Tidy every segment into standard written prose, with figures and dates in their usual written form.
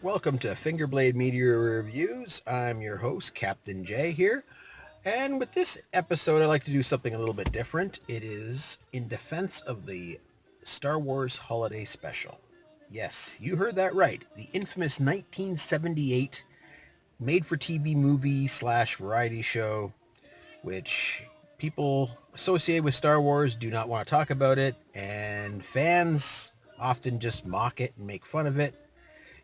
Welcome to Fingerblade Media Reviews. I'm your host, Captain J here. And with this episode, I'd like to do something a little bit different. It is in defense of the Star Wars Holiday Special. Yes, you heard that right. The infamous 1978 made-for-TV movie slash variety show, which people associated with Star Wars do not want to talk about it, and fans often just mock it and make fun of it.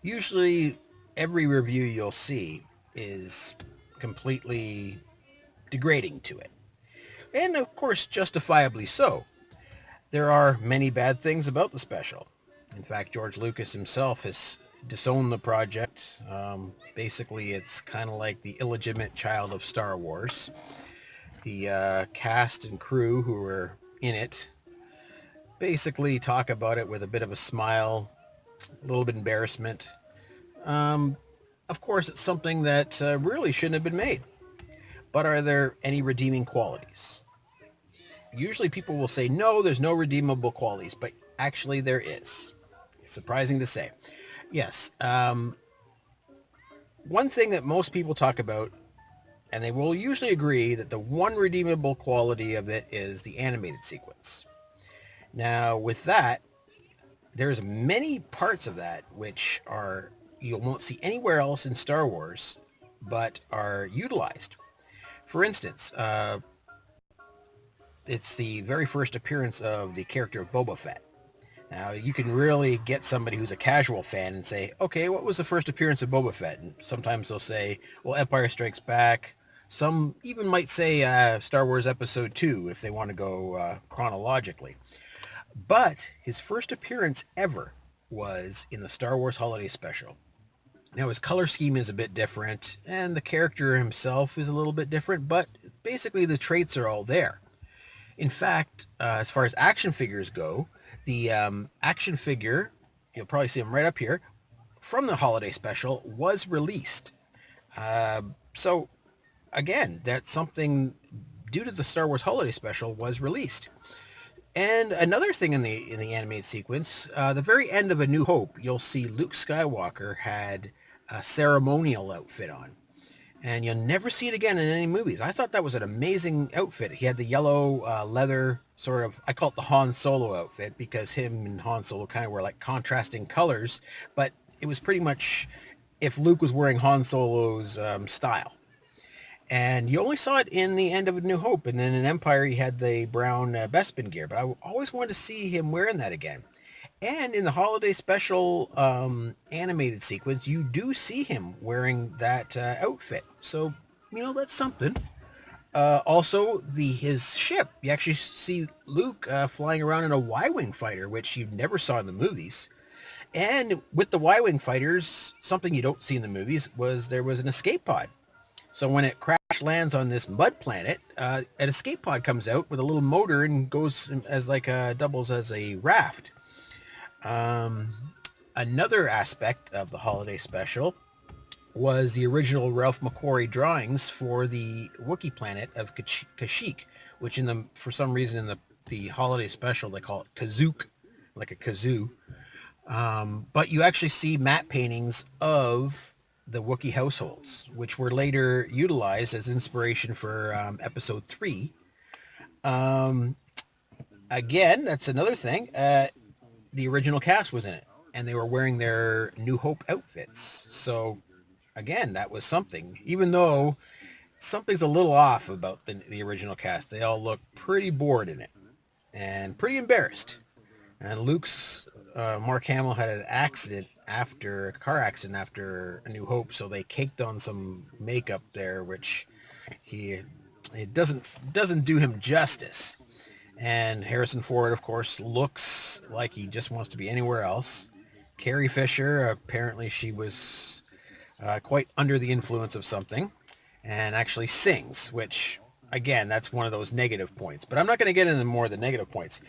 Usually, every review you'll see is completely degrading to it. And of course, justifiably so. There are many bad things about the special. In fact, George Lucas himself has disowned the project. Basically, it's kind of like the illegitimate child of Star Wars. The cast and crew who were in it basically talk about it with a bit of a smile, a little bit of embarrassment. Um, of course, it's something that really shouldn't have been made. But are there any redeeming qualities? Usually people will say, no, there's no redeemable qualities, but actually there is. Surprising to say. Yes. One thing that most people talk about, and they will usually agree that the one redeemable quality of it is the animated sequence. Now, with that, there's many parts of that which are you won't see anywhere else in Star Wars, but are utilized. For instance, it's the very first appearance of the character of Boba Fett. Now, you can really get somebody who's a casual fan and say, okay, what was the first appearance of Boba Fett? And sometimes they'll say, well, Empire Strikes Back. Some even might say Star Wars Episode 2 if they want to go chronologically. But his first appearance ever was in the Star Wars Holiday Special. Now, his color scheme is a bit different, and the character himself is a little bit different, but basically the traits are all there. In fact, as far as action figures go, the action figure, you'll probably see him right up here, from the Holiday Special was released. So, again, that's something, due to the Star Wars Holiday Special, was released. And another thing in the animated sequence, the very end of A New Hope, you'll see Luke Skywalker had a ceremonial outfit on. And you'll never see it again in any movies. I thought that was an amazing outfit. He had the yellow leather sort of, I call it the Han Solo outfit because him and Han Solo kind of were like contrasting colors. But it was pretty much if Luke was wearing Han Solo's style. And you only saw it in the end of A New Hope. And then in Empire, he had the brown Bespin gear. But I always wanted to see him wearing that again. And in the Holiday Special animated sequence, you do see him wearing that outfit. So, that's something. Also, his ship. You actually see Luke flying around in a Y-Wing fighter, which you never saw in the movies. And with the Y-Wing fighters, something you don't see in the movies there was an escape pod. So when it crash lands on this mud planet, an escape pod comes out with a little motor and goes as doubles as a raft. Another aspect of the Holiday Special was the original Ralph McQuarrie drawings for the Wookiee planet of Kashyyyk, which for some reason in the Holiday Special they call it Kazook, like a kazoo. But you actually see matte paintings of the Wookiee households, which were later utilized as inspiration for Episode 3. Again, that's another thing. The original cast was in it, and they were wearing their New Hope outfits. So, again, that was something. Even though something's a little off about the original cast. They all look pretty bored in it, and pretty embarrassed. And Mark Hamill had an a car accident after A New Hope, so they caked on some makeup there, which it doesn't do him justice. And Harrison Ford, of course, looks like he just wants to be anywhere else. Carrie Fisher, apparently she was quite under the influence of something and actually sings, which, again, that's one of those negative points. But I'm not going to get into more of the negative points.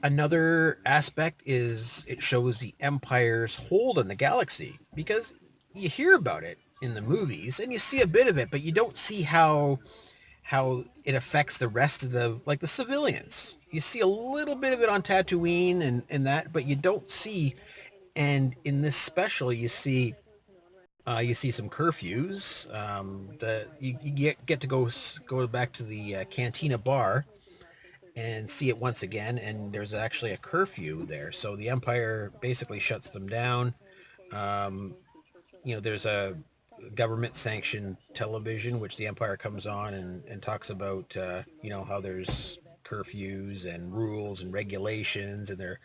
Another aspect is it shows the Empire's hold on the galaxy, because you hear about it in the movies and you see a bit of it, but you don't see how it affects the rest of the civilians. You see a little bit of it on Tatooine and that, but you don't see And in this special, you see some curfews. You get to go back to the Cantina bar and see it once again, and there's actually a curfew there. So the Empire basically shuts them down. Um, there's a government-sanctioned television, which the Empire comes on and talks about, how there's curfews and rules and regulations, and they're,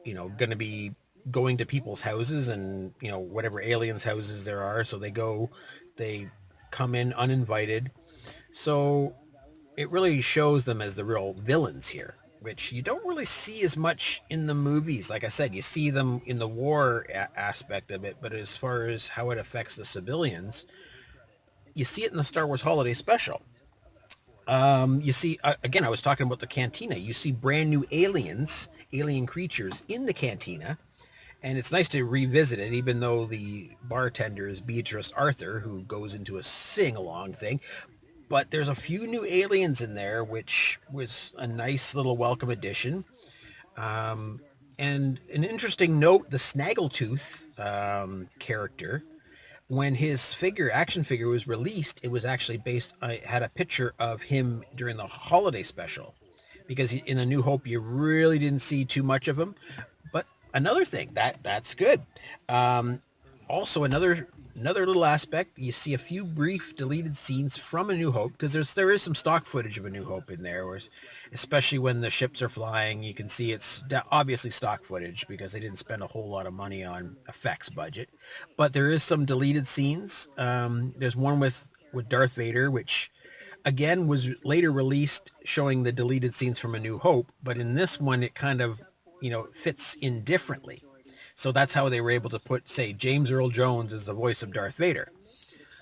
going to be going to people's houses and, whatever aliens' houses there are. So they come in uninvited. So it really shows them as the real villains here, which you don't really see as much in the movies. Like I said, you see them in the war aspect of it, but as far as how it affects the civilians, you see it in the Star Wars Holiday Special. You see, again, I was talking about the cantina. You see brand new alien creatures in the cantina, and it's nice to revisit it, even though the bartender is Beatrice Arthur, who goes into a sing-along thing. But there's a few new aliens in there, which was a nice little welcome addition. And an interesting note, the Snaggletooth character, when his action figure was released, it was actually I had a picture of him during the holiday special, because in A New Hope, you really didn't see too much of him. But another thing, that's good. Also, another little aspect, you see a few brief deleted scenes from A New Hope, because there is some stock footage of A New Hope in there, especially when the ships are flying. You can see it's obviously stock footage because they didn't spend a whole lot of money on effects budget. But there is some deleted scenes. There's one with Darth Vader, which again was later released, showing the deleted scenes from A New Hope. But in this one, it kind of, fits in differently. So that's how they were able to put, say, James Earl Jones as the voice of Darth Vader.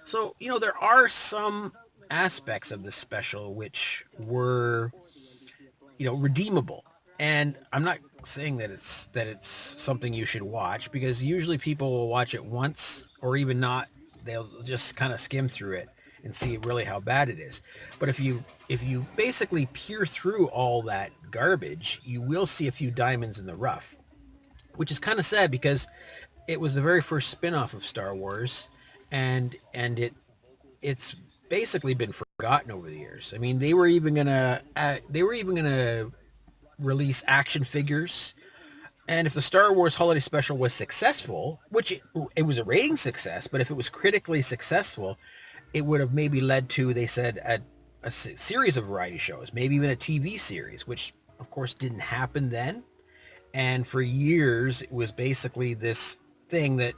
So, there are some aspects of this special which were, redeemable. And I'm not saying that it's something you should watch, because usually people will watch it once, or even not. They'll just kind of skim through it and see really how bad it is. But if you basically peer through all that garbage, you will see a few diamonds in the rough, which is kind of sad, because it was the very first spin-off of Star Wars, and it's basically been forgotten over the years. I mean, they were even gonna release action figures, and if the Star Wars Holiday Special was successful, which it was a rating success, but if it was critically successful, it would have maybe led to, they said, a series of variety shows, maybe even a TV series, which of course didn't happen then. And for years, it was basically this thing that,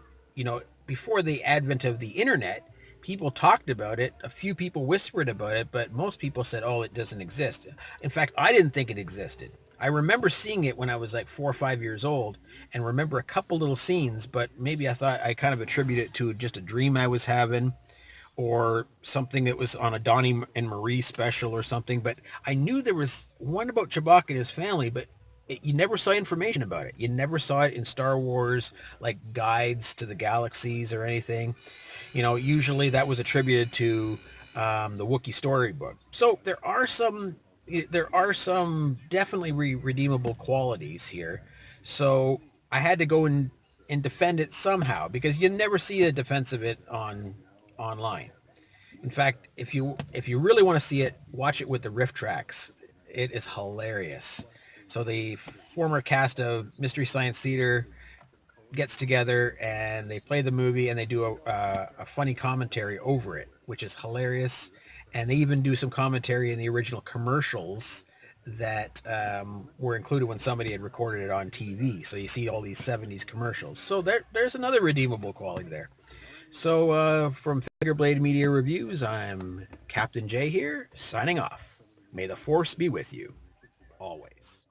before the advent of the internet, people talked about it. A few people whispered about it, but most people said, oh, it doesn't exist. In fact, I didn't think it existed. I remember seeing it when I was like 4 or 5 years old, and remember a couple little scenes, but maybe I thought I kind of attribute it to just a dream I was having, or something that was on a Donnie and Marie special or something. But I knew there was one about Chewbacca and his family, but you never saw information about it. You never saw it in Star Wars, like guides to the galaxies or anything. Usually that was attributed to the Wookiee storybook. So there are some definitely redeemable qualities here. So I had to go and defend it somehow, because you never see a defense of it online. In fact, if you really want to see it, watch it with the riff tracks. It is hilarious. So the former cast of Mystery Science Theater gets together and they play the movie, and they do a funny commentary over it, which is hilarious. And they even do some commentary in the original commercials that were included when somebody had recorded it on TV. So you see all these 70s commercials. So there's another redeemable quality there. So from Fingerblade Media Reviews, I'm Captain J here, signing off. May the Force be with you, always.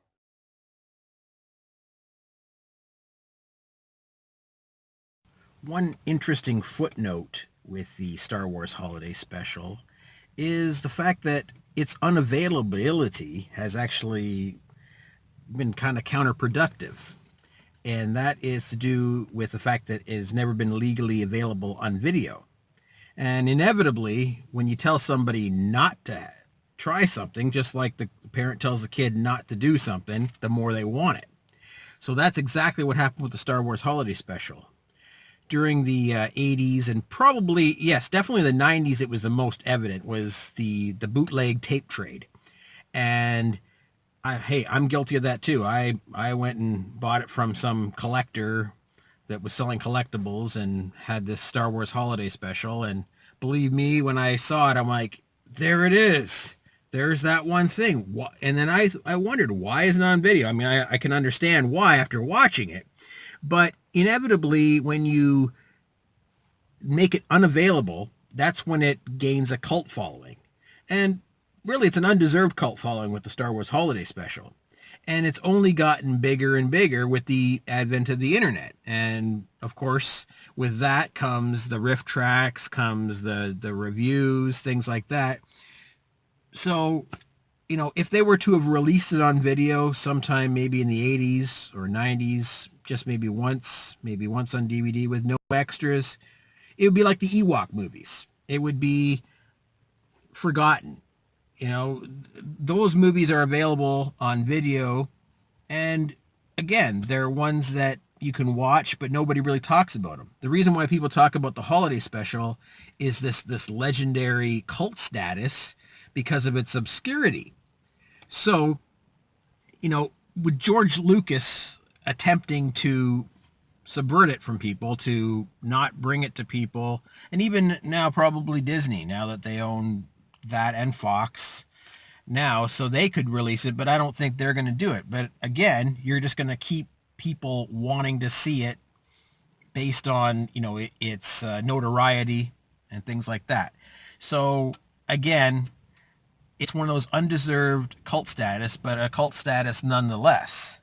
One interesting footnote with the Star Wars Holiday Special is the fact that its unavailability has actually been kind of counterproductive. And that is to do with the fact that it has never been legally available on video. And inevitably, when you tell somebody not to try something, just like the parent tells the kid not to do something, the more they want it. So that's exactly what happened with the Star Wars Holiday Special. During the 80s and probably, yes, definitely the 90s, it was the most evident, was the bootleg tape trade. And hey, I'm guilty of that too. I went and bought it from some collector that was selling collectibles and had this Star Wars Holiday Special. And believe me, when I saw it, I'm like, there it is. There's that one thing. And then I wondered, why isn't it on video? I mean, I can understand why after watching it. But inevitably, when you make it unavailable, that's when it gains a cult following. And really, it's an undeserved cult following with the Star Wars Holiday Special. And it's only gotten bigger and bigger with the advent of the internet. And of course, with that comes the riff tracks, comes the reviews, things like that. So, you know, if they were to have released it on video sometime maybe in the 80s or 90s, just maybe once on DVD with no extras, it would be like the Ewok movies. It would be forgotten. You know, those movies are available on video, and again, they're ones that you can watch, but nobody really talks about them. The reason why people talk about the Holiday Special is this legendary cult status because of its obscurity. So, you know, with George Lucas attempting to subvert it from people, to not bring it to people, and even now probably Disney, now that they own that and Fox now, so they could release it, but I don't think they're going to do it. But again, you're just going to keep people wanting to see it based on, you know, its notoriety and things like that. So again, it's one of those undeserved cult status, but a cult status nonetheless.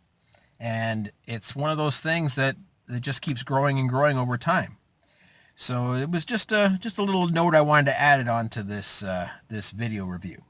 And it's one of those things that just keeps growing and growing over time. So it was just a little note I wanted to add it on to this video review.